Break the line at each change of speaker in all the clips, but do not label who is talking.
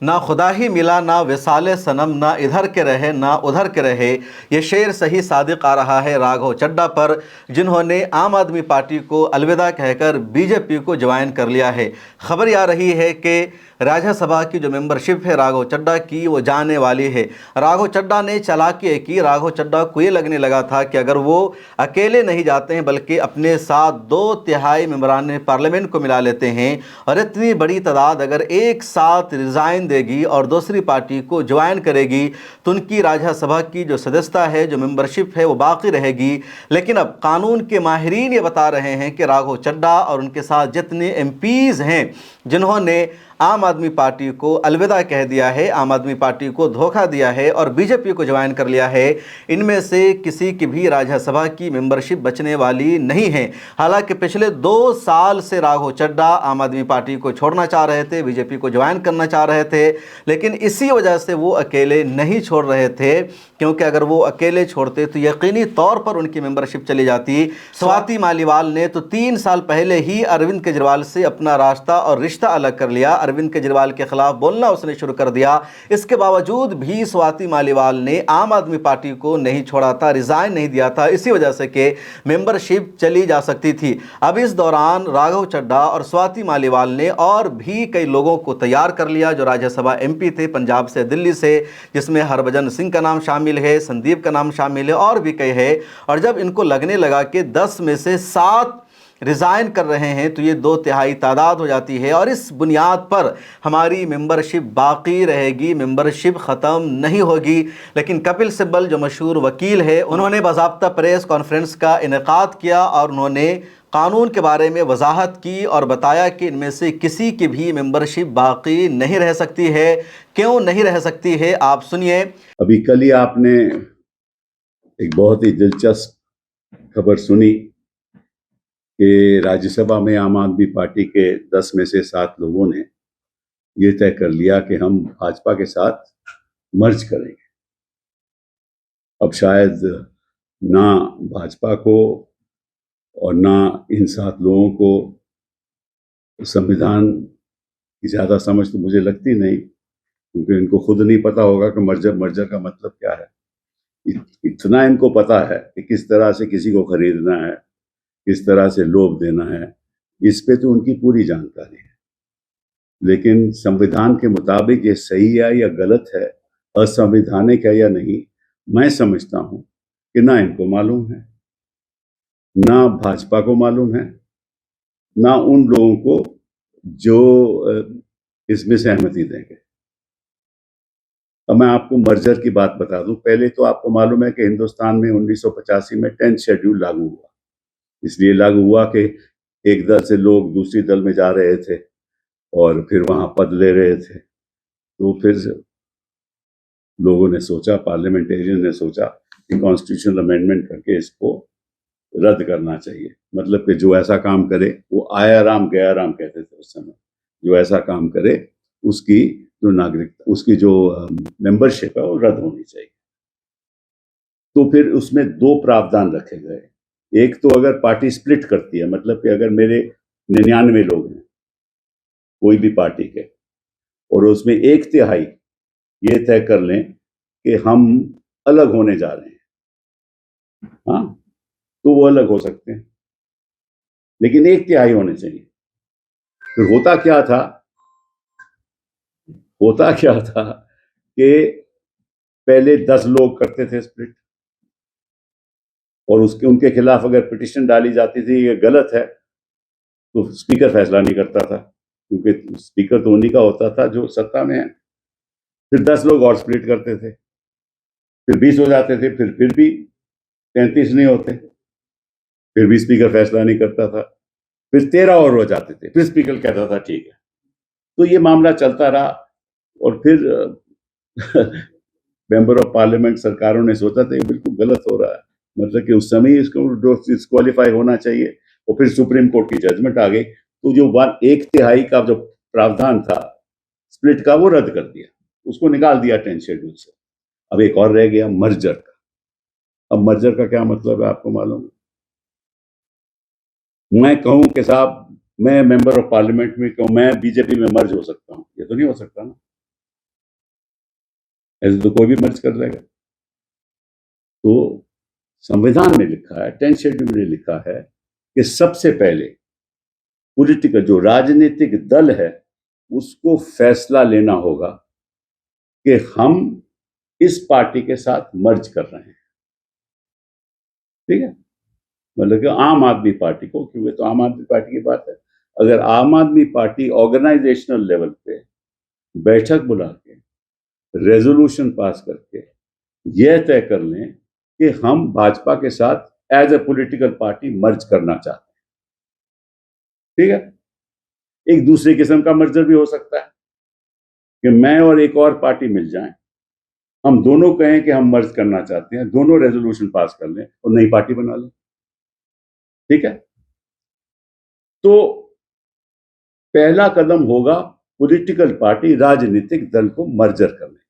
ना खुदा ही मिला ना विसाले सनम, ना इधर के रहे ना उधर के रहे, ये शेर सही सादिक आ रहा है राघव चड्ढा पर, जिन्होंने आम आदमी पार्टी को अलविदा कहकर बीजेपी को ज्वाइन कर लिया है। खबर आ रही है कि राज्यसभा की जो मेंबरशिप है राघव चड्ढा की, वो जाने वाली है। राघव चड्ढा ने चालाकी की। राघव चड्ढा को ये लगने लगा था कि अगर वो अकेले नहीं जाते हैं बल्कि अपने साथ 2/3 मेंबरान पार्लियामेंट को मिला लेते हैं, और इतनी बड़ी तादाद अगर एक साथ रिज़ाइन देगी और दूसरी पार्टी को ज्वाइन करेगी तो उनकी राज्यसभा की जो सदस्यता है, जो मेंबरशिप है, वो बाकी रहेगी। लेकिन अब कानून के माहिरीन ये बता रहे हैं कि राघव चड्ढा और उनके साथ जितने एमपीज़ हैं जिन्होंने आम आदमी पार्टी को अलविदा कह दिया है, आम आदमी पार्टी को धोखा दिया है और बीजेपी को ज्वाइन कर लिया है, इनमें से किसी की भी राज्यसभा की मेंबरशिप बचने वाली नहीं है। हालांकि पिछले 2 साल से राघव चड्ढा आम आदमी पार्टी को छोड़ना चाह रहे थे, बीजेपी को ज्वाइन करना चाह रहे थे, लेकिन इसी वजह से वो अकेले नहीं छोड़ रहे थे, क्योंकि अगर वो अकेले छोड़ते तो यकीनी तौर पर उनकी मेंबरशिप चली जाती। स्वाति मालीवाल ने तो 3 साल पहले ही अरविंद केजरीवाल से अपना रास्ता और रिश्ता अलग कर लिया। अरविंद केजरीवाल के खिलाफ बोलना उसने शुरू कर दिया। इसके बावजूद भी स्वाति मालीवाल ने आम आदमी पार्टी को नहीं छोड़ा था, रिजाइन नहीं दिया था, इसी वजह से कि मेंबरशिप चली जा सकती थी। अब इस दौरान राघव चड्ढा और स्वाति मालीवाल ने और भी कई लोगों को तैयार कर लिया जो राज्यसभा एमपी थे पंजाब से, दिल्ली से, जिसमें हरभजन सिंह का नाम शामिल है, संदीप का नाम शामिल है और भी कई है। और जब इनको लगने लगा कि 10 में से 7 रिज़ाइन कर रहे हैं तो ये 2/3 तादाद हो जाती है और इस बुनियाद पर हमारी मेंबरशिप बाकी रहेगी, मेंबरशिप ख़त्म नहीं होगी। लेकिन कपिल सिब्बल जो मशहूर वकील है, उन्होंने बाज़ाब्ता प्रेस कॉन्फ्रेंस का इनेकाद किया और उन्होंने कानून के बारे में वजाहत की और बताया कि इनमें से किसी की भी मेंबरशिप बाकी नहीं रह सकती है। क्यों नहीं रह सकती है, आप सुनिए।
अभी कल ही आपने एक बहुत ही दिलचस्प खबर सुनी कि राज्यसभा में आम आदमी पार्टी के 10 में से 7 लोगों ने ये तय कर लिया कि हम भाजपा के साथ मर्ज करेंगे। अब शायद ना भाजपा को और ना इन 7 लोगों को संविधान की ज़्यादा समझ तो मुझे लगती नहीं, क्योंकि इनको खुद नहीं पता होगा कि मर्जर का मतलब क्या है। इतना इनको पता है कि किस तरह से किसी को खरीदना है, किस तरह से लोभ देना है, इस पे तो उनकी पूरी जानकारी है। लेकिन संविधान के मुताबिक ये सही है या गलत है, असंवैधानिक है या नहीं, मैं समझता हूँ कि ना इनको मालूम है, ना भाजपा को मालूम है, ना उन लोगों को जो इसमें सहमति देंगे। अब मैं आपको मर्जर की बात बता दूं। पहले तो आपको मालूम है कि हिंदुस्तान में 1985 में 10th शेड्यूल लागू हुआ। इसलिए लागू हुआ कि एक दल से लोग दूसरी दल में जा रहे थे और फिर वहां पद ले रहे थे। तो फिर लोगों ने सोचा, पार्लियामेंटेरियन ने सोचा कि कॉन्स्टिट्यूशनल अमेंडमेंट करके इसको रद्द करना चाहिए। मतलब कि जो ऐसा काम करे, वो आया राम गया राम कहते थे उस समय, जो ऐसा काम करे उसकी जो नागरिकता, उसकी जो मेंबरशिप है वो रद्द होनी चाहिए। तो फिर उसमें 2 प्रावधान रखे गए। एक तो अगर पार्टी स्प्लिट करती है, मतलब कि अगर मेरे 99 लोग हैं कोई भी पार्टी के और उसमें 1/3 ये तय कर लें कि हम अलग होने जा रहे हैं, हाँ, तो वो अलग हो सकते हैं, लेकिन 1/3 होने चाहिए। फिर होता क्या था कि पहले 10 लोग करते थे स्प्लिट और उनके खिलाफ अगर पिटिशन डाली जाती थी ये गलत है तो स्पीकर फैसला नहीं करता था, क्योंकि स्पीकर तो उन्हीं का होता था जो सत्ता में है। फिर 10 लोग और स्प्लिट करते थे, फिर 20 हो जाते थे, फिर भी 33 नहीं होते, फिर भी स्पीकर फैसला नहीं करता था, फिर 13 और हो जाते थे, फिर स्पीकर कहता था ठीक है। तो ये मामला चलता रहा और फिर मेंबर ऑफ पार्लियामेंट सरकारों ने सोचा था ये बिल्कुल गलत हो रहा है, मतलब कि उस समय इसको डिस्क्वालीफाई होना चाहिए, और फिर सुप्रीम कोर्ट की जजमेंट आ गई। तो जो 1/3 का जो प्रावधान था स्प्लिट का, वो रद्द कर दिया, उसको निकाल दिया 10th शेड्यूल से। अब एक और रह गया मर्जर का। अब मर्जर का क्या मतलब है आपको मालूम है? मैं कहूं कि साहब मैं मेंबर ऑफ पार्लियामेंट में कहूं मैं बीजेपी में मर्ज हो सकता हूं, ये तो नहीं हो सकता ना। ऐसे तो कोई भी मर्ज कर लेगा। तो संविधान में लिखा है, 10th शेड्यूल में लिखा है कि सबसे पहले पॉलिटिकल जो राजनीतिक दल है उसको फैसला लेना होगा कि हम इस पार्टी के साथ मर्ज कर रहे हैं। ठीक है, मतलब कि आम आदमी पार्टी को, क्योंकि तो आम आदमी पार्टी की बात है, अगर आम आदमी पार्टी ऑर्गेनाइजेशनल लेवल पे बैठक बुला के रेजोल्यूशन पास करके यह तय कर लें कि हम भाजपा के साथ as a political party merge करना चाहते हैं। ठीक है, एक दूसरे किस्म का मर्जर भी हो सकता है कि मैं और एक और पार्टी मिल जाएं, हम दोनों कहें कि हम मर्ज करना चाहते हैं, दोनों रेजोल्यूशन पास कर लें और नई पार्टी बना लें। ठीक है, तो पहला कदम होगा पॉलिटिकल पार्टी राजनीतिक दल को मर्जर करने का।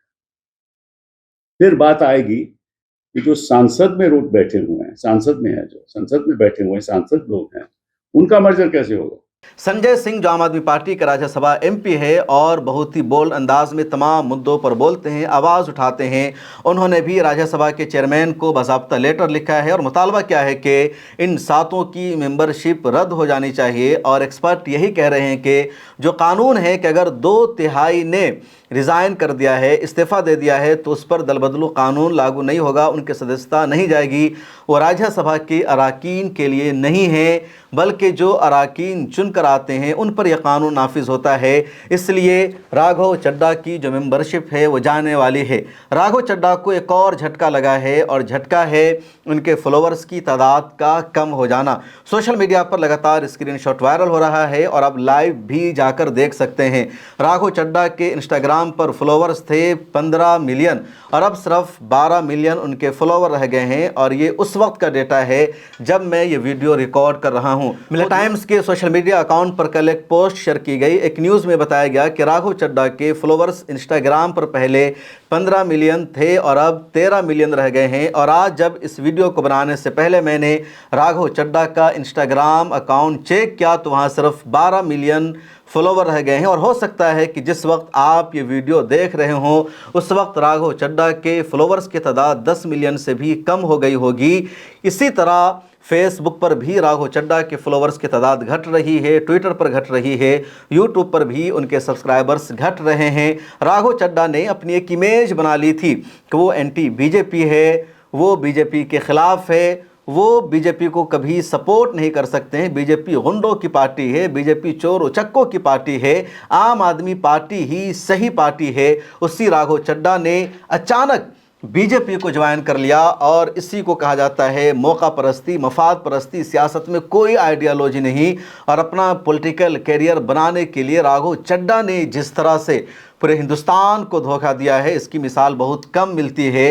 फिर बात आएगी कि जो सांसद में लोग बैठे हुए हैं, सांसद में है, जो संसद में बैठे हुए सांसद लोग हैं, उनका मर्जर कैसे होगा।
संजय सिंह जो आम आदमी पार्टी का राज्यसभा एमपी है और बहुत ही बोल्ड अंदाज में तमाम मुद्दों पर बोलते हैं, आवाज़ उठाते हैं, उन्होंने भी राज्यसभा के चेयरमैन को बाज़ाब्ता लेटर लिखा है और मुतालबा क्या है कि इन 7 की मेंबरशिप रद्द हो जानी चाहिए। और एक्सपर्ट यही कह रहे हैं कि जो कानून है कि अगर 2/3 ने रिज़ाइन कर दिया है, इस्तीफ़ा दे दिया है, तो उस पर दल बदलू कानून लागू नहीं होगा, उनकी सदस्यता नहीं जाएगी। वो राज्यसभा के अराकीन के लिए नहीं है, बल्कि जो अराकीन चुन कर आते हैं उन पर यह कानून नाफिज होता है। इसलिए राघव चड्ढा की जो मेंबरशिप है वो जाने वाली है। राघव चड्ढा को एक और झटका लगा है और झटका है उनके फॉलोअर्स की तादाद का कम हो जाना। सोशल मीडिया पर लगातार स्क्रीनशॉट वायरल हो रहा है और अब लाइव भी जाकर देख सकते हैं। राघव चड्ढा के इंस्टाग्राम पर फॉलोअर्स थे 15 मिलियन और अब सिर्फ 12 मिलियन उनके फॉलोअर रह गए हैं। और ये उस वक्त का डेटा है जब मैं ये वीडियो रिकॉर्ड कर रहा हूँ। मिला टाइम्स के सोशल मीडिया अकाउंट पर कल एक पोस्ट शेयर की गई। एक न्यूज़ में बताया गया कि राघव चड्ढा के फॉलोअर्स इंस्टाग्राम पर पहले 15 मिलियन थे और अब 13 मिलियन रह गए हैं। और आज जब इस वीडियो को बनाने से पहले मैंने राघव चड्ढा का इंस्टाग्राम अकाउंट चेक किया तो वहाँ सिर्फ 12 मिलियन फॉलोवर रह गए हैं। और हो सकता है कि जिस वक्त आप ये वीडियो देख रहे हों उस वक्त राघव चड्ढा के फॉलोवर्स की तादाद 10 मिलियन से भी कम हो गई होगी। इसी तरह फेसबुक पर भी राघव चड्ढा के फॉलोवर्स की तादाद घट रही है, ट्विटर पर घट रही है, यूट्यूब पर भी उनके सब्सक्राइबर्स घट रहे हैं। राघव चड्ढा ने अपनी एक इमेज बना ली थी कि वो एंटी बीजेपी है, वो बीजेपी के ख़िलाफ़ है, वो बीजेपी को कभी सपोर्ट नहीं कर सकते हैं, बीजेपी गुंडों की पार्टी है, बीजेपी चोर उचक्कों की पार्टी है, आम आदमी पार्टी ही सही पार्टी है। उसी राघव चड्ढा ने अचानक बीजेपी को ज्वाइन कर लिया और इसी को कहा जाता है मौका परस्ती, मफाद परस्ती। सियासत में कोई आइडियोलॉजी नहीं और अपना पॉलिटिकल कैरियर बनाने के लिए राघव चड्ढा ने जिस तरह से पूरे हिंदुस्तान को धोखा दिया है इसकी मिसाल बहुत कम मिलती है।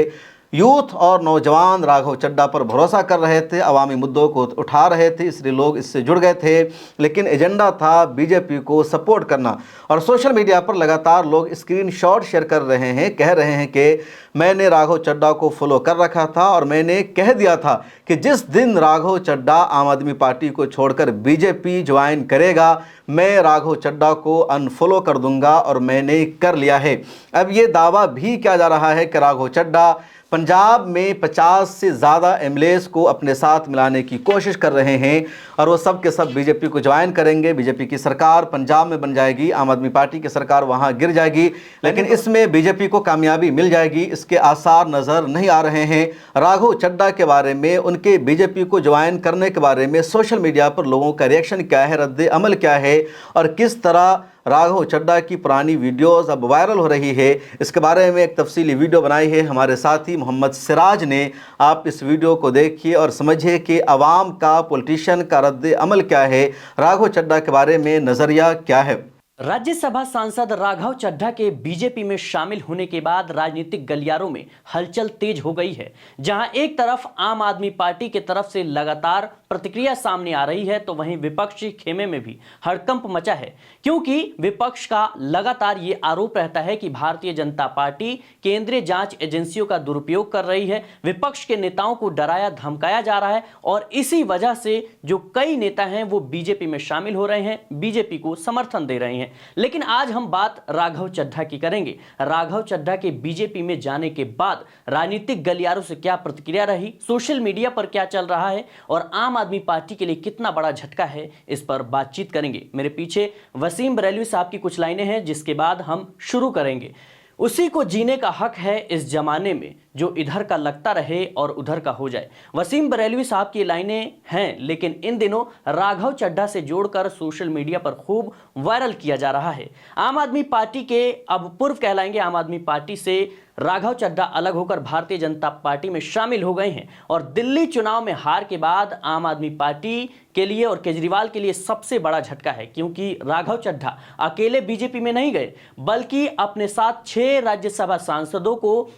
यूथ और नौजवान राघव चड्ढा पर भरोसा कर रहे थे, अवामी मुद्दों को उठा रहे थे, इसलिए लोग इससे जुड़ गए थे, लेकिन एजेंडा था बीजेपी को सपोर्ट करना। और सोशल मीडिया पर लगातार लोग स्क्रीनशॉट शेयर कर रहे हैं, कह रहे हैं कि मैंने राघव चड्ढा को फॉलो कर रखा था और मैंने कह दिया था कि जिस दिन राघव चड्ढा आम आदमी पार्टी को छोड़कर बीजेपी ज्वाइन करेगा मैं राघव चड्ढा को अनफॉलो कर दूंगा, और मैंने कर लिया है। अब ये दावा भी किया जा रहा है कि राघव चड्ढा पंजाब में 50 से ज़्यादा एमएलएस को अपने साथ मिलाने की कोशिश कर रहे हैं और वो सब के सब बीजेपी को ज्वाइन करेंगे। बीजेपी की सरकार पंजाब में बन जाएगी, आम आदमी पार्टी की सरकार वहां गिर जाएगी, लेकिन इसमें बीजेपी को कामयाबी मिल जाएगी, इसके आसार नज़र नहीं आ रहे हैं। राघव चड्ढा के बारे में, उनके बीजेपी को ज्वाइन करने के बारे में सोशल मीडिया पर लोगों का रिएक्शन क्या है, रद्द अमल क्या है और किस तरह राघव चड्ढा की पुरानी वीडियोस अब वायरल हो रही है, इसके बारे में एक तफसीली वीडियो बनाई है हमारे साथी मोहम्मद सिराज ने। आप इस वीडियो को देखिए और समझिए कि अवाम का, पॉलिटिशियन का रद्द अमल क्या है, राघव चड्ढा के बारे में नज़रिया क्या है।
राज्यसभा सांसद राघव चड्ढा के बीजेपी में शामिल होने के बाद राजनीतिक गलियारों में हलचल तेज हो गई है, जहां एक तरफ आम आदमी पार्टी की तरफ से लगातार प्रतिक्रिया सामने आ रही है तो वहीं विपक्षी खेमे में भी हड़कंप मचा है, क्योंकि विपक्ष का लगातार ये आरोप रहता है कि भारतीय जनता पार्टी केंद्रीय जांच एजेंसियों का दुरुपयोग कर रही है, विपक्ष के नेताओं को डराया धमकाया जा रहा है और इसी वजह से जो कई नेता हैं वो बीजेपी में शामिल हो रहे हैं, बीजेपी को समर्थन दे रहे हैं। लेकिन आज हम बात राघव चड्ढा की करेंगे। राघव चड्ढा के बीजेपी में जाने के बाद राजनीतिक गलियारों से क्या प्रतिक्रिया रही, सोशल मीडिया पर क्या चल रहा है और आम आदमी पार्टी के लिए कितना बड़ा झटका है, इस पर बातचीत करेंगे। मेरे पीछे वसीम बरेलवी साहब की कुछ लाइनें हैं जिसके बाद हम शुरू करेंगे। उसी को जीने का हक है इस जमाने में जो इधर का लगता रहे और उधर का हो जाए। वसीम बरेलवी साहब की लाइनें हैं, लेकिन इन दिनों राघव चड्ढा से जोड़कर सोशल मीडिया पर खूब वायरल किया जा रहा है। आम आदमी पार्टी के अब पूर्व कहलाएंगे आम आदमी पार्टी से राघव चड्ढा अलग होकर भारतीय जनता पार्टी में शामिल हो गए हैं और दिल्ली चुनाव में हार के बाद आम आदमी पार्टी के लिए और केजरीवाल के लिए सबसे बड़ा झटका है, क्योंकि राघव चड्ढा अकेले बीजेपी में नहीं गए बल्कि अपने साथ 6 राज्यसभा सांसदों को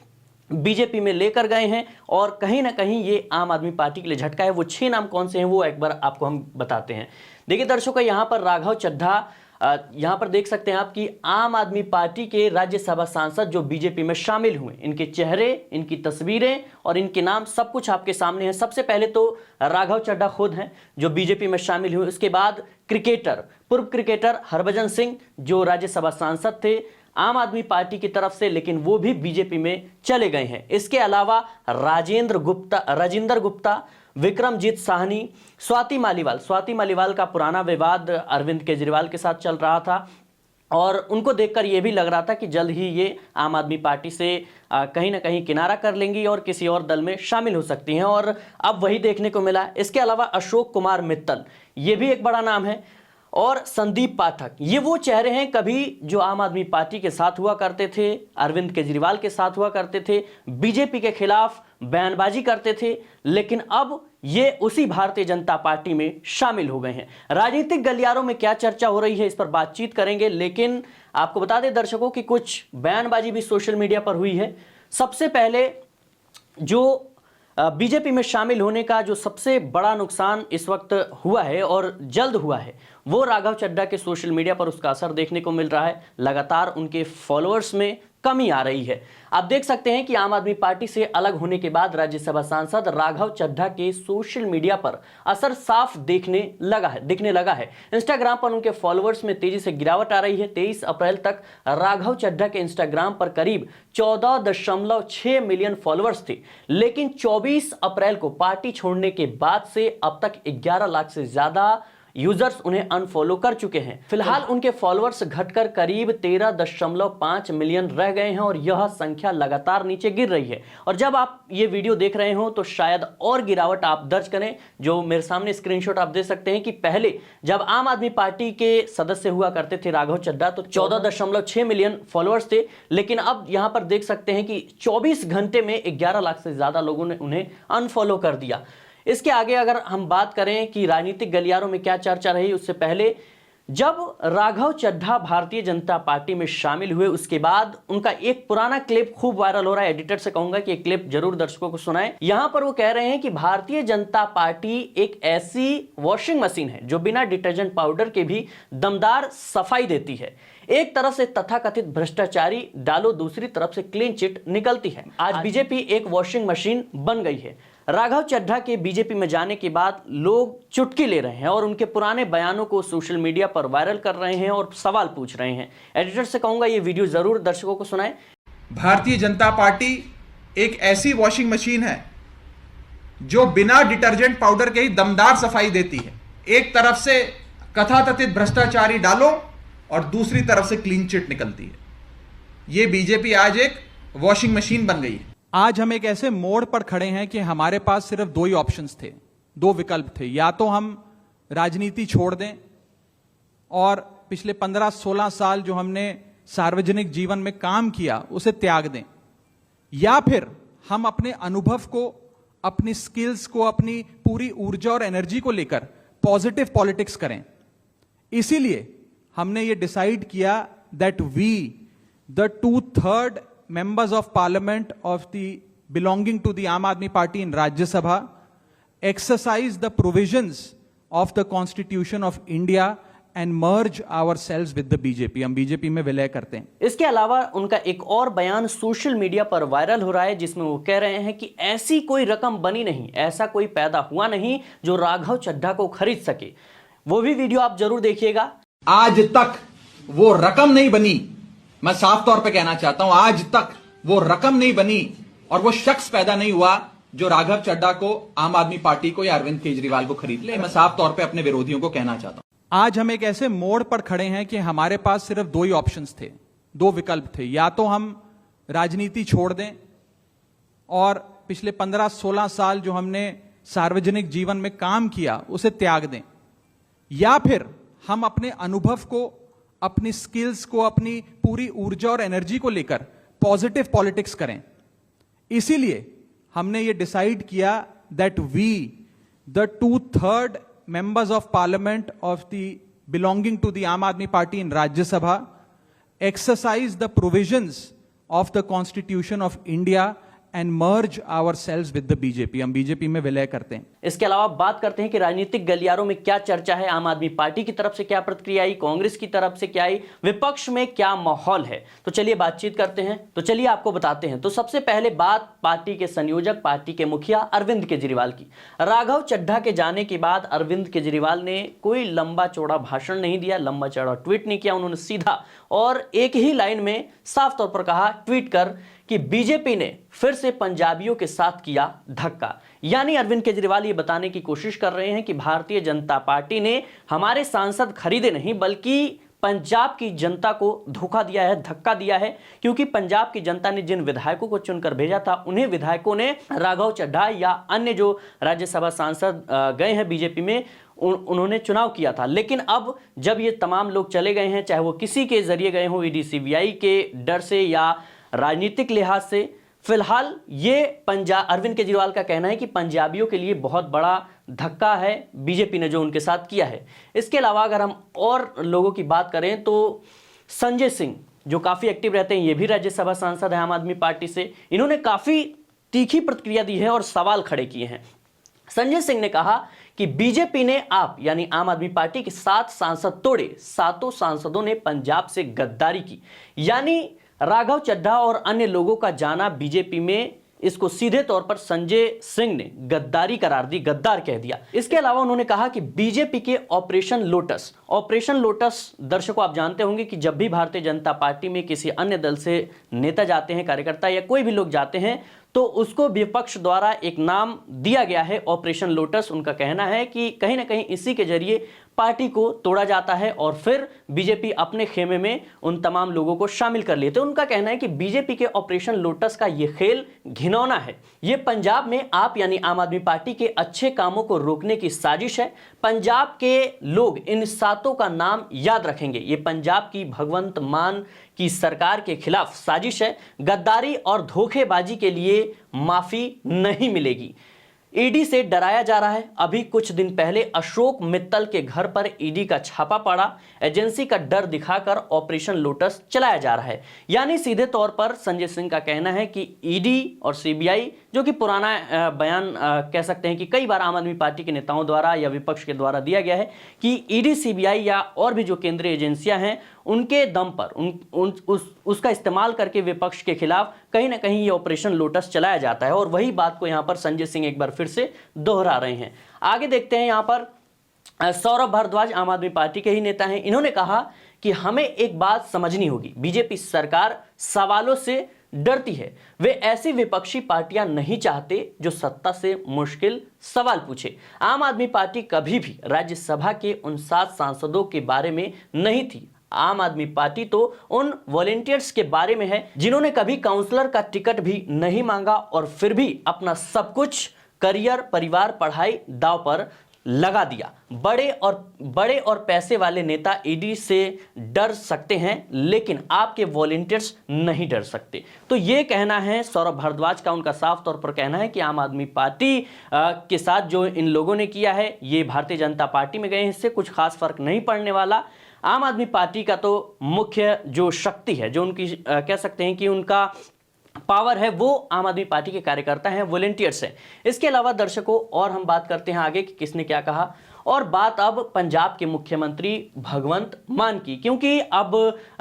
बीजेपी में लेकर गए हैं और कहीं ना कहीं ये आम आदमी पार्टी के लिए झटका है। वो 6 नाम कौन से हैं वो एक बार आपको हम बताते हैं। देखिए दर्शकों, यहाँ पर राघव चड्ढा यहां पर देख सकते हैं आप कि आम आदमी पार्टी के राज्यसभा सांसद जो बीजेपी में शामिल हुए, इनके चेहरे, इनकी तस्वीरें और इनके नाम सब कुछ आपके सामने है। सबसे पहले तो राघव चड्ढा खुद हैं जो बीजेपी में शामिल हुए। उसके बाद पूर्व क्रिकेटर हरभजन सिंह जो राज्यसभा सांसद थे आम आदमी पार्टी की तरफ से, लेकिन वो भी बीजेपी में चले गए हैं। इसके अलावा राजेंद्र गुप्ता, विक्रमजीत साहनी, स्वाति मालीवाल का पुराना विवाद अरविंद केजरीवाल के साथ चल रहा था और उनको देखकर यह भी लग रहा था कि जल्द ही ये आम आदमी पार्टी से कहीं ना कहीं किनारा कर लेंगी और किसी और दल में शामिल हो सकती हैं और अब वही देखने को मिला। इसके अलावा अशोक कुमार मित्तल, ये भी एक बड़ा नाम है, और संदीप पाठक, ये वो चेहरे हैं कभी जो आम आदमी पार्टी के साथ हुआ करते थे, अरविंद केजरीवाल के साथ हुआ करते थे, बीजेपी के खिलाफ बयानबाजी करते थे, लेकिन अब ये उसी भारतीय जनता पार्टी में शामिल हो गए हैं। राजनीतिक गलियारों में क्या चर्चा हो रही है इस पर बातचीत करेंगे, लेकिन आपको बता दें दर्शकों कि कुछ बयानबाजी भी सोशल मीडिया पर हुई है। सबसे पहले जो बीजेपी में शामिल होने का जो सबसे बड़ा नुकसान इस वक्त हुआ है और जल्द हुआ है वो राघव चड्ढा के सोशल मीडिया पर उसका असर देखने को मिल रहा है। लगातार उनके फॉलोअर्स में कमी आ रही है। आप देख सकते हैं कि आम आदमी पार्टी से अलग होने के बाद राज्यसभा सांसद राघव चड्ढा के सोशल मीडिया पर असर साफ दिखने लगा है। इंस्टाग्राम पर उनके फॉलोअर्स में तेजी से गिरावट आ रही है। 23 अप्रैल तक राघव चड्ढा के इंस्टाग्राम पर करीब 14.6 मिलियन फॉलोअर्स थे, लेकिन 24 अप्रैल को पार्टी छोड़ने के बाद से अब तक 11 लाख से ज्यादा यूजर्स उन्हें अनफॉलो कर चुके हैं। फिलहाल उनके फॉलोअर्स घटकर करीब 13.5 मिलियन रह गए हैं और यह संख्या लगातार नीचे गिर रही है। और जब आप ये वीडियो देख रहे हो तो शायद और गिरावट आप दर्ज करें। जो मेरे सामने स्क्रीनशॉट आप देख सकते हैं कि पहले जब आम आदमी पार्टी के सदस्य हुआ करते थे राघव चड्ढा तो 14.6 मिलियन फॉलोअर्स थे, लेकिन अब यहां पर देख सकते हैं कि 24 घंटे में 11 लाख से ज्यादा लोगों ने उन्हें अनफॉलो कर दिया। इसके आगे अगर हम बात करें कि राजनीतिक गलियारों में क्या चर्चा रही, उससे पहले जब राघव चड्ढा भारतीय जनता पार्टी में शामिल हुए उसके बाद उनका एक पुराना क्लिप खूब वायरल हो रहा है। एडिटर से कहूंगा कि एक क्लिप जरूर दर्शकों को सुनाएं। यहां पर वो कह रहे हैं कि भारतीय जनता पार्टी एक ऐसी वॉशिंग मशीन है जो बिना डिटर्जेंट पाउडर के भी दमदार सफाई देती है। एक तरफ से तथाकथित भ्रष्टाचारी डालो, दूसरी तरफ से क्लीन चिट निकलती है। आज बीजेपी एक वॉशिंग मशीन बन गई है। राघव चड्ढा के बीजेपी में जाने के बाद लोग चुटकी ले रहे हैं और उनके पुराने बयानों को सोशल मीडिया पर वायरल कर रहे हैं और सवाल पूछ रहे हैं। एडिटर से कहूंगा ये वीडियो जरूर दर्शकों को सुनाएं।
भारतीय जनता पार्टी एक ऐसी वॉशिंग मशीन है जो बिना डिटर्जेंट पाउडर के ही दमदार सफाई देती है। एक तरफ से कथाकथित भ्रष्टाचारी डालो और दूसरी तरफ से क्लीन चिट निकलती है। यह बीजेपी आज एक वॉशिंग मशीन बन गई है।
आज हम एक ऐसे मोड़ पर खड़े हैं कि हमारे पास सिर्फ 2 ही ऑप्शंस थे, 2 विकल्प थे। या तो हम राजनीति छोड़ दें और पिछले 15-16 साल जो हमने सार्वजनिक जीवन में काम किया उसे त्याग दें, या फिर हम अपने अनुभव को, अपनी स्किल्स को, अपनी पूरी ऊर्जा और एनर्जी को लेकर पॉजिटिव पॉलिटिक्स करें। इसीलिए हमने ये डिसाइड किया that we the 2/3 members of parliament of the belonging to the Aam Aadmi Party in Rajya Sabha exercise the provisions of the Constitution of India and merge ourselves with the BJP. हम BJP में विलय करते हैं।
इसके अलावा उनका एक और बयान सोशल मीडिया पर वायरल हो रहा है, जिसमें वो कह रहे हैं कि ऐसी कोई रकम बनी नहीं, ऐसा कोई पैदा हुआ नहीं जो राघव चड्ढा को खरीद सके। वो भी वीडियो आप जरूर देखिएगा।
आज तक वो रकम नहीं बनी, मैं साफ तौर पे कहना चाहता हूं, आज तक वो रकम नहीं बनी और वो शख्स पैदा नहीं हुआ जो राघव चड्ढा को, आम आदमी पार्टी को या अरविंद केजरीवाल को खरीद ले। मैं साफ तौर पे अपने विरोधियों को कहना चाहता हूं।
आज हम एक ऐसे मोड़ पर खड़े हैं कि हमारे पास सिर्फ दो ही ऑप्शंस थे, दो विकल्प थे। या तो हम राजनीति छोड़ दें और पिछले 15-16 साल जो हमने सार्वजनिक जीवन में काम किया उसे त्याग दें, या फिर हम अपने अनुभव को, अपनी स्किल्स को, अपनी पूरी ऊर्जा और एनर्जी को लेकर पॉजिटिव पॉलिटिक्स करें। इसीलिए हमने ये डिसाइड किया that we, the 2/3 members of parliament of the belonging to the Aam Aadmi Party in Rajya Sabha, exercise the provisions of the Constitution of India and merge ourselves with the BJP. हम BJP में विलय करते हैं।
इसके अलावा बात करते हैं कि राजनीतिक गलियारों में क्या चर्चा है, आम आदमी पार्टी की तरफ से क्या प्रतिक्रिया आई, कांग्रेस की तरफ से क्या आई, विपक्ष में क्या माहौल है। तो चलिए बातचीत करते हैं। तो चलिए आपको बताते हैं। तो सबसे पहले बात पार्टी के संयोजक, पार्टी के मुखिया अरविंद केजरीवाल की। राघव चड्ढा के जाने के बाद अरविंद केजरीवाल ने कोई लंबा चौड़ा भाषण नहीं दिया, लंबा चौड़ा ट्वीट नहीं किया। उन्होंने सीधा और एक ही लाइन में साफ तौर पर कहा, ट्वीट कर, कि बीजेपी ने फिर से पंजाबियों के साथ किया धक्का। यानी अरविंद केजरीवाल ये बताने की कोशिश कर रहे हैं कि भारतीय जनता पार्टी ने हमारे सांसद खरीदे नहीं, बल्कि पंजाब की जनता को धोखा दिया है, धक्का दिया है। क्योंकि पंजाब की जनता ने जिन विधायकों को चुनकर भेजा था, उन्हें विधायकों ने राघव चड्ढा या अन्य जो राज्यसभा सांसद गए हैं बीजेपी में, उन्होंने चुनाव किया था। लेकिन अब जब ये तमाम लोग चले गए हैं, चाहे वो किसी के जरिए गए हों, ईडी सीबीआई के डर से या राजनीतिक लिहाज से, फिलहाल ये अरविंद केजरीवाल का कहना है कि पंजाबियों के लिए बहुत बड़ा धक्का है बीजेपी ने जो उनके साथ किया है। इसके अलावा अगर हम और लोगों की बात करें तो संजय सिंह जो काफ़ी एक्टिव रहते हैं, ये भी राज्यसभा सांसद है आम आदमी पार्टी से। इन्होंने काफ़ी तीखी प्रतिक्रिया दी है और सवाल खड़े किए हैं। संजय सिंह ने कहा कि बीजेपी ने आप यानी आम आदमी पार्टी के 7 सांसद तोड़े, 7 सांसदों ने पंजाब से गद्दारी की। यानी राघव चड्ढा और अन्य लोगों का जाना बीजेपी में, इसको सीधे तौर पर संजय सिंह ने गद्दारी करार दी, गद्दार कह दिया। इसके अलावा उन्होंने कहा कि बीजेपी के ऑपरेशन लोटस दर्शकों आप जानते होंगे कि जब भी भारतीय जनता पार्टी में किसी अन्य दल से नेता जाते हैं, कार्यकर्ता या कोई भी लोग जाते हैं, तो उसको विपक्ष द्वारा एक नाम दिया गया है ऑपरेशन लोटस। उनका कहना है कि कहीं ना कहीं इसी के जरिए पार्टी को तोड़ा जाता है और फिर बीजेपी अपने खेमे में उन तमाम लोगों को शामिल कर लेते हैं। उनका कहना है कि बीजेपी के ऑपरेशन लोटस का ये खेल घिनौना है। ये पंजाब में आप यानी आम आदमी पार्टी के अच्छे कामों को रोकने की साजिश है। पंजाब के लोग इन 7 का नाम याद रखेंगे। ये पंजाब की भगवंत मान की सरकार के खिलाफ साजिश है। गद्दारी और धोखेबाजी के लिए माफी नहीं मिलेगी। ईडी से डराया जा रहा है। अभी कुछ दिन पहले अशोक मित्तल के घर पर ईडी का छापा पड़ा। एजेंसी का डर दिखाकर ऑपरेशन लोटस चलाया जा रहा है। यानी सीधे तौर पर संजय सिंह का कहना है कि ईडी और सीबीआई, जो कि पुराना बयान कह सकते हैं कि कई बार आम आदमी पार्टी के नेताओं द्वारा या विपक्ष के द्वारा दिया गया है कि ईडी, सीबीआई या और भी जो केंद्रीय एजेंसियां हैं, उनके दम पर उसका इस्तेमाल करके विपक्ष के खिलाफ कहीं ना कहीं ये ऑपरेशन लोटस चलाया जाता है। और वही बात को यहाँ पर संजय सिंह एक बार फिर से दोहरा रहे हैं। आगे देखते हैं, यहाँ पर सौरभ भारद्वाज आम आदमी पार्टी के ही नेता हैं। इन्होंने कहा कि हमें एक बात समझनी होगी, बीजेपी सरकार सवालों से डरती है। वे ऐसी विपक्षी पार्टियां नहीं चाहते जो सत्ता से मुश्किल सवाल पूछे। आम आदमी पार्टी कभी भी राज्यसभा के उन 7 सांसदों के बारे में नहीं थी। आम आदमी पार्टी तो उन वॉलेंटियर्स के बारे में है जिन्होंने कभी काउंसलर का टिकट भी नहीं मांगा और फिर भी अपना सब कुछ, करियर, परिवार, पढ़ाई दांव पर लगा दिया। बड़े और पैसे वाले नेता ईडी से डर सकते हैं, लेकिन आपके वॉलेंटियर्स नहीं डर सकते। तो ये कहना है सौरभ भारद्वाज का। उनका साफ तौर पर कहना है कि आम आदमी पार्टी के साथ जो इन लोगों ने किया है, ये भारतीय जनता पार्टी में गए हैं, इससे कुछ खास फर्क नहीं पड़ने वाला। आम आदमी पार्टी का तो मुख्य जो शक्ति है, जो उनकी कह सकते हैं कि उनका पावर है वो आम आदमी पार्टी के कार्यकर्ता हैं, वॉलंटियर्स हैं। इसके अलावा दर्शकों और हम बात करते हैं आगे कि किसने क्या कहा, और बात अब पंजाब के मुख्यमंत्री भगवंत मान की, क्योंकि अब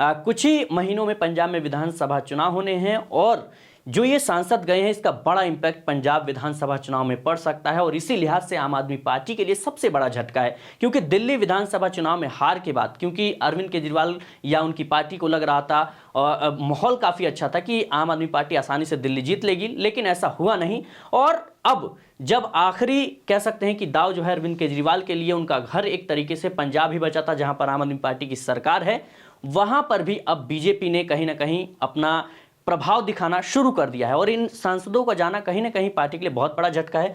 कुछ ही महीनों में पंजाब में विधानसभा चुनाव होने हैं और जो ये सांसद गए हैं इसका बड़ा इंपैक्ट पंजाब विधानसभा चुनाव में पड़ सकता है। और इसी लिहाज से आम आदमी पार्टी के लिए सबसे बड़ा झटका है, क्योंकि दिल्ली विधानसभा चुनाव में हार के बाद, क्योंकि अरविंद केजरीवाल या उनकी पार्टी को लग रहा था और माहौल काफ़ी अच्छा था कि आम आदमी पार्टी आसानी से दिल्ली जीत लेगी, लेकिन ऐसा हुआ नहीं। और अब जब आखिरी कह सकते हैं कि दाव जो है अरविंद केजरीवाल के लिए, उनका घर एक तरीके से पंजाब ही बचा था जहां पर आम आदमी पार्टी की सरकार है, वहां पर भी अब बीजेपी ने कहीं ना कहीं अपना प्रभाव दिखाना शुरू कर दिया है और इन सांसदों का जाना कहीं ना कहीं पार्टी के लिए बहुत बड़ा झटका है।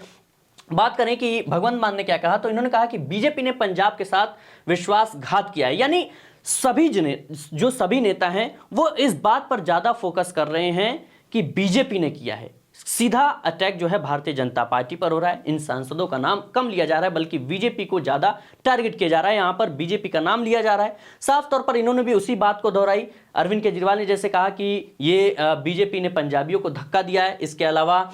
बात करें कि भगवंत मान ने क्या कहा, तो इन्होंने कहा कि बीजेपी ने पंजाब के साथ विश्वासघात किया है, यानी सभी नेता हैं वो इस बात पर ज्यादा फोकस कर रहे हैं कि बीजेपी ने किया है। सीधा अटैक जो है भारतीय जनता पार्टी पर हो रहा है। इन सांसदों का नाम कम लिया जा रहा है, बल्कि बीजेपी को ज्यादा टारगेट किया जा रहा है। यहां पर बीजेपी का नाम लिया जा रहा है। साफ तौर पर इन्होंने भी उसी बात को दोहराई। अरविंद केजरीवाल ने जैसे कहा कि ये बीजेपी ने पंजाबियों को धक्का दिया है, इसके अलावा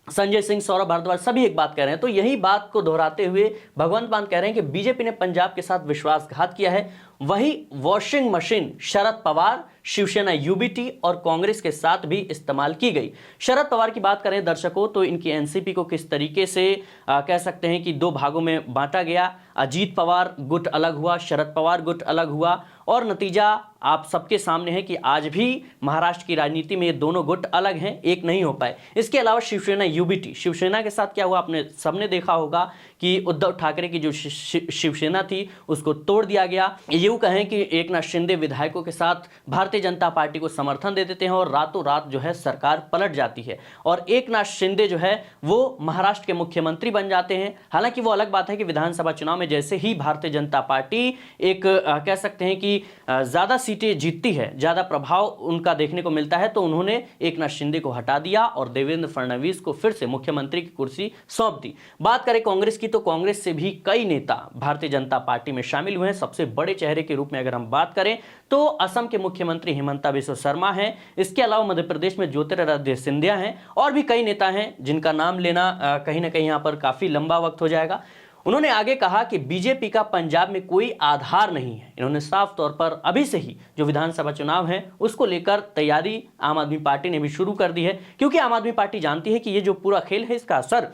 संजय सिंह, सौरभ भारद्वाज सभी एक बात कह रहे हैं। तो यही बात को दोहराते हुए भगवंत मान कह रहे हैं कि बीजेपी ने पंजाब के साथ विश्वासघात किया है। वही washing machine Sharad Pawar, Shiv Sena UBT और कांग्रेस के साथ भी इस्तेमाल की गई। शरद पवार की बात करें दर्शकों, तो इनकी एनसीपी को किस तरीके से कह सकते हैं कि दो भागों में बांटा गया। अजीत पवार गुट अलग हुआ, शरद पवार गुट अलग हुआ और नतीजा आप सबके सामने है कि आज भी महाराष्ट्र की राजनीति में ये दोनों गुट अलग हैं, एक नहीं हो पाए। इसके अलावा शिवसेना यूबीटी, शिवसेना के साथ क्या हुआ आपने सबने देखा होगा कि उद्धव ठाकरे की जो शिवसेना थी उसको तोड़ दिया गया। यूं कहें कि एकनाथ शिंदे विधायकों के साथ भारतीय जनता पार्टी को समर्थन दे देते हैं और रातों रात जो है सरकार पलट जाती है और एकनाथ शिंदे जो है वो महाराष्ट्र के मुख्यमंत्री बन जाते हैं। हालांकि वो अलग बात है कि विधानसभा चुनाव में जैसे ही भारतीय जनता पार्टी एक कह सकते हैं कि ज्यादा सीटें जीतती है, ज्यादा प्रभाव उनका देखने को मिलता है, तो उन्होंने एकनाथ शिंदे को हटा दिया और देवेंद्र फडणवीस को फिर से मुख्यमंत्री की कुर्सी सौंप दी। बात करें कांग्रेस की, तो कांग्रेस से भी कई नेता भारतीय जनता पार्टी में शामिल हुए हैं। सबसे बड़े चेहरे के रूप में अगर हम बात करें तो असम के मुख्यमंत्री हिमंता बिस्वा शर्मा हैं। इसके अलावा मध्य प्रदेश में ज्योतिरादित्य सिंधिया हैं और भी कई नेता हैं जिनका नाम लेना कहीं ना कहीं यहां पर काफी लंबा वक्त हो जाएगा। उन्होंने आगे कहा कि बीजेपी का पंजाब में कोई आधार नहीं है। इन्होंने साफ तौर पर अभी से ही जो विधानसभा चुनाव है उसको लेकर तैयारी आम आदमी पार्टी ने भी शुरू कर दी है, क्योंकि आम आदमी पार्टी जानती है कि ये जो पूरा खेल है इसका असर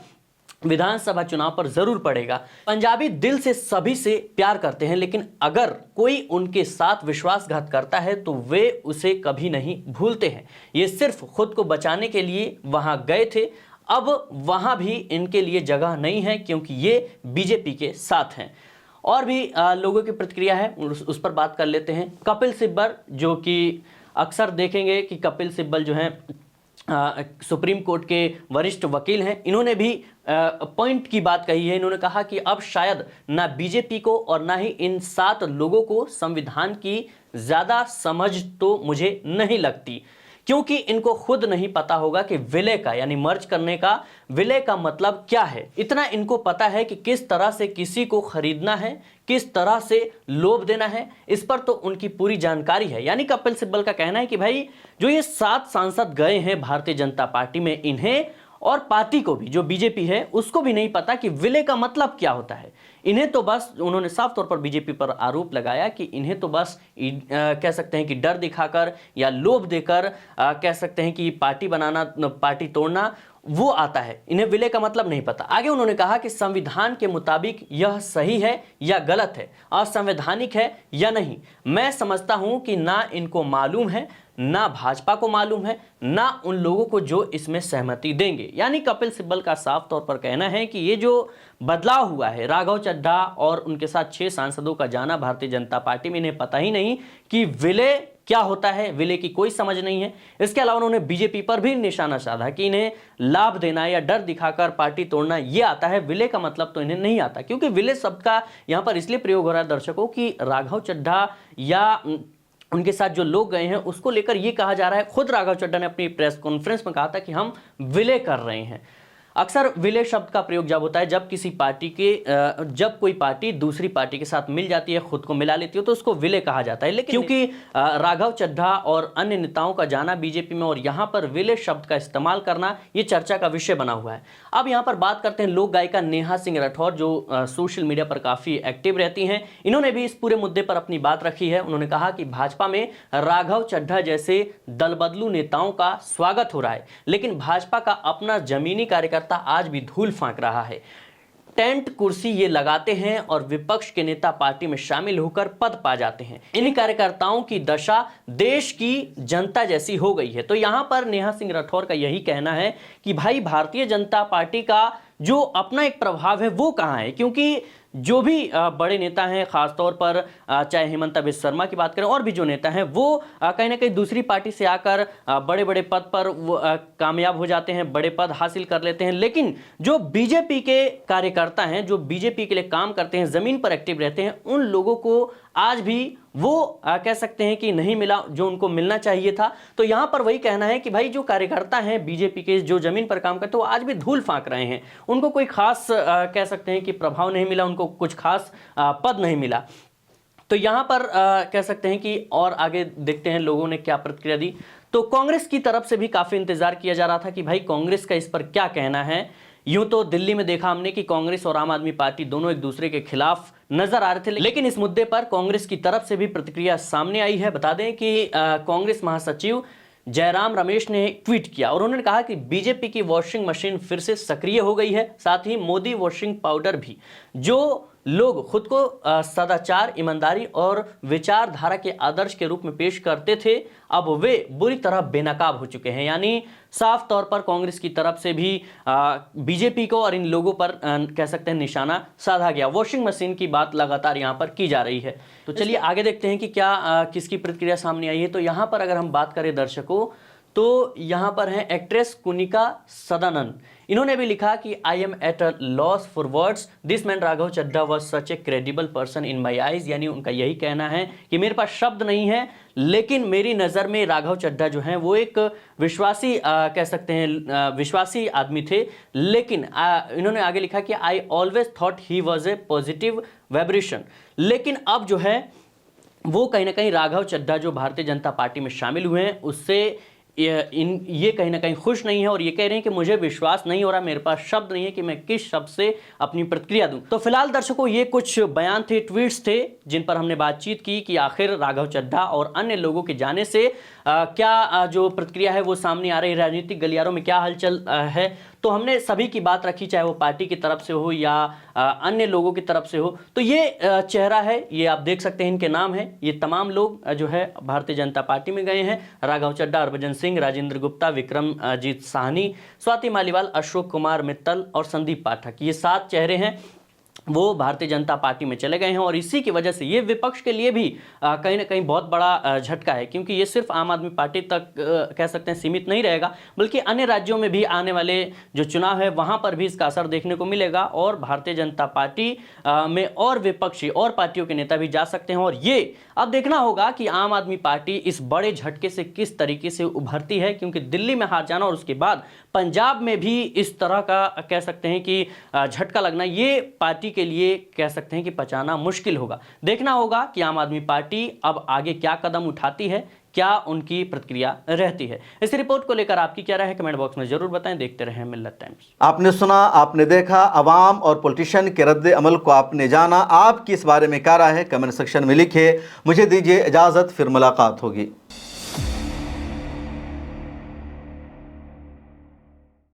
विधानसभा चुनाव पर जरूर पड़ेगा। पंजाबी दिल से सभी से प्यार करते हैं, लेकिन अगर कोई उनके साथ विश्वासघात करता है तो वे उसे कभी नहीं भूलते हैं। ये सिर्फ खुद को बचाने के लिए वहां गए थे, अब वहां भी इनके लिए जगह नहीं है क्योंकि ये बीजेपी के साथ हैं। और भी लोगों की प्रतिक्रिया है, उस पर बात कर लेते हैं। कपिल सिब्बल, जो कि अक्सर देखेंगे कि कपिल सिब्बल जो हैं सुप्रीम कोर्ट के वरिष्ठ वकील हैं, इन्होंने भी पॉइंट की बात कही है। इन्होंने कहा कि अब शायद ना बीजेपी को और ना ही इन 7 लोगों को संविधान की ज्यादा समझ तो मुझे नहीं लगती, क्योंकि इनको खुद नहीं पता होगा कि विलय का यानी मर्ज करने का विलय का मतलब क्या है। इतना इनको पता है कि किस तरह से किसी को खरीदना है, किस तरह से लोभ देना है, इस पर तो उनकी पूरी जानकारी है। यानी कपिल सिब्बल का कहना है कि भाई जो ये 7 सांसद गए हैं भारतीय जनता पार्टी में, इन्हें और पार्टी को भी, जो बीजेपी है उसको भी नहीं पता कि विलय का मतलब क्या होता है। इन्हें तो बस, उन्होंने साफ तौर पर बीजेपी पर आरोप लगाया कि इन्हें तो बस कह सकते हैं कि डर दिखाकर या लोभ देकर कह सकते हैं कि पार्टी बनाना, पार्टी तोड़ना वो आता है, इन्हें विलय का मतलब नहीं पता। आगे उन्होंने कहा कि संविधान के मुताबिक यह सही है या गलत है, असंवैधानिक है या नहीं। मैं समझता हूं कि ना इनको मालूम है, ना भाजपा को मालूम है, ना उन लोगों को जो इसमें सहमति देंगे। यानी कपिल सिब्बल का साफ तौर पर कहना है कि ये जो बदलाव हुआ है, राघव चड्ढा और उनके साथ 6 सांसदों का जाना भारतीय जनता पार्टी में, इन्हें पता ही नहीं कि विलय क्या होता है, विलय की कोई समझ नहीं है। इसके अलावा उन्होंने बीजेपी पर भी निशाना साधा कि इन्हें लाभ देना या डर दिखाकर पार्टी तोड़ना ये आता है, विलय का मतलब तो इन्हें नहीं आता। क्योंकि विलय शब्द का यहां पर इसलिए प्रयोग हो रहा है दर्शकों कि राघव चड्ढा या उनके साथ जो लोग गए हैं उसको लेकर ये कहा जा रहा है, खुद राघव चड्ढा ने अपनी प्रेस कॉन्फ्रेंस में कहा था कि हम विलय कर रहे हैं। अक्सर विलय शब्द का प्रयोग जब होता है जब किसी पार्टी के जब कोई पार्टी दूसरी पार्टी के साथ मिल जाती है, खुद को मिला लेती है, तो उसको विलय कहा जाता है। लेकिन क्योंकि राघव चड्ढा और अन्य नेताओं का जाना बीजेपी में और यहां पर विलय शब्द का इस्तेमाल करना ये चर्चा का विषय बना हुआ है। अब यहां पर बात करते हैं लोक गायिका नेहा सिंह राठौर, जो सोशल मीडिया पर काफी एक्टिव रहती हैं। इन्होंने भी इस पूरे मुद्दे पर अपनी बात रखी है। उन्होंने कहा कि भाजपा में राघव चड्ढा जैसे दल बदलू नेताओं का स्वागत हो रहा है, लेकिन भाजपा का अपना जमीनी कार्यकर्ता आज भी धूल फांक रहा है। टेंट कुर्सी ये लगाते हैं और विपक्ष के नेता पार्टी में शामिल होकर पद पा जाते हैं। इन कार्यकर्ताओं की दशा देश की जनता जैसी हो गई है। तो यहां पर नेहा सिंह राठौर का यही कहना है कि भाई भारतीय जनता पार्टी का जो अपना एक प्रभाव है वो कहां है, क्योंकि जो भी बड़े नेता हैं, खासतौर पर चाहे हिमंता बिस्वा शर्मा की बात करें और भी जो नेता हैं, वो कहीं ना कहीं दूसरी पार्टी से आकर बड़े बड़े पद पर कामयाब हो जाते हैं, बड़े पद हासिल कर लेते हैं। लेकिन जो बीजेपी के कार्यकर्ता हैं, जो बीजेपी के लिए काम करते हैं, जमीन पर एक्टिव रहते हैं, उन लोगों को आज भी वो कह सकते हैं कि नहीं मिला जो उनको मिलना चाहिए था। तो यहां पर वही कहना है कि भाई जो कार्यकर्ता हैं बीजेपी के, जो जमीन पर काम करते हैं, वो आज भी धूल फांक रहे हैं। उनको कोई खास कह सकते हैं कि प्रभाव नहीं मिला, उनको कुछ खास पद नहीं मिला। तो यहां पर कह सकते हैं कि और आगे देखते हैं लोगों ने क्या प्रतिक्रिया दी। तो कांग्रेस की तरफ से भी काफी इंतजार किया जा रहा था कि भाई कांग्रेस का इस पर क्या कहना है। यूं तो दिल्ली में देखा हमने कि कांग्रेस और आम आदमी पार्टी दोनों एक दूसरे के खिलाफ नजर आ रहे थे, लेकिन इस मुद्दे पर कांग्रेस की तरफ से भी प्रतिक्रिया सामने आई है। बता दें कि कांग्रेस महासचिव जयराम रमेश ने ट्वीट किया और उन्होंने कहा कि बीजेपी की वॉशिंग मशीन फिर से सक्रिय हो गई है, साथ ही मोदी वॉशिंग पाउडर भी। जो लोग खुद को सदाचार, ईमानदारी और विचारधारा के आदर्श के रूप में पेश करते थे, अब वे बुरी तरह बेनकाब हो चुके हैं। यानी साफ तौर पर कांग्रेस की तरफ से भी बीजेपी को और इन लोगों पर कह सकते हैं निशाना साधा गया। वॉशिंग मशीन की बात लगातार यहां पर की जा रही है। तो चलिए आगे देखते हैं कि क्या किसकी प्रतिक्रिया सामने आई है। तो यहां पर अगर हम बात करें दर्शकों, तो यहां पर है एक्ट्रेस कुनिका सदानंद। इन्होंने भी लिखा कि I am at a loss for words, this man Raghav Chadha was such a credible person in my eyes. यानी उनका यही कहना है कि मेरे पास शब्द नहीं है, लेकिन मेरी नज़र में राघव चड्ढा जो हैं वो एक विश्वासी कह सकते हैं विश्वासी आदमी थे। लेकिन इन्होंने आगे लिखा कि I always thought he was a positive vibration. लेकिन अब जो है वो कहीं ना कहीं राघव चड्ढा जो भारतीय जनता पार्टी में शामिल हुए हैं उससे ये कहीं ना कहीं खुश नहीं है और ये कह रहे हैं कि मुझे विश्वास नहीं हो रहा, मेरे पास शब्द नहीं है कि मैं किस शब्द से अपनी प्रतिक्रिया दूं। तो फिलहाल दर्शकों ये कुछ बयान थे, ट्वीट्स थे, जिन पर हमने बातचीत की कि आखिर राघव चड्ढा और अन्य लोगों के जाने से क्या जो प्रतिक्रिया है वो सामने आ रही है, राजनीतिक गलियारों में क्या हलचल है। तो हमने सभी की बात रखी, चाहे वो पार्टी की तरफ से हो या अन्य लोगों की तरफ से हो। तो ये चेहरा है, ये आप देख सकते हैं, इनके नाम है। ये तमाम लोग जो है भारतीय जनता पार्टी में गए हैं। राघव चड्ढा, हरभजन सिंह, राजेंद्र गुप्ता, विक्रमजीत साहनी, स्वाति मालीवाल, अशोक कुमार मित्तल और संदीप पाठक, ये 7 चेहरे हैं वो भारतीय जनता पार्टी में चले गए हैं। और इसी की वजह से ये विपक्ष के लिए भी कहीं ना कहीं बहुत बड़ा झटका है, क्योंकि ये सिर्फ आम आदमी पार्टी तक कह सकते हैं सीमित नहीं रहेगा, बल्कि अन्य राज्यों में भी आने वाले जो चुनाव है वहां पर भी इसका असर देखने को मिलेगा और भारतीय जनता पार्टी में और विपक्षी और पार्टियों के नेता भी जा सकते हैं। और ये अब देखना होगा कि आम आदमी पार्टी इस बड़े झटके से किस तरीके से उभरती है, क्योंकि दिल्ली में हार जाना और उसके बाद पंजाब में भी इस तरह का कह सकते हैं कि झटका लगना, ये पार्टी के लिए कह सकते हैं कि पचाना मुश्किल होगा। देखना होगा कि आम आदमी पार्टी अब आगे क्या कदम उठाती है, क्या उनकी प्रतिक्रिया रहती है। इस रिपोर्ट को लेकर आपकी क्या राय है, कमेंट बॉक्स में जरूर बताएं। देखते रहें मिल्लत टाइम्स।
आपने सुना, आपने देखा, अवाम और पॉलिटिशियन के रद्द अमल को आपने जाना। आपकी इस बारे में क्या राय है, कमेंट सेक्शन में लिखिए। मुझे दीजिए इजाज़त, फिर मुलाकात होगी।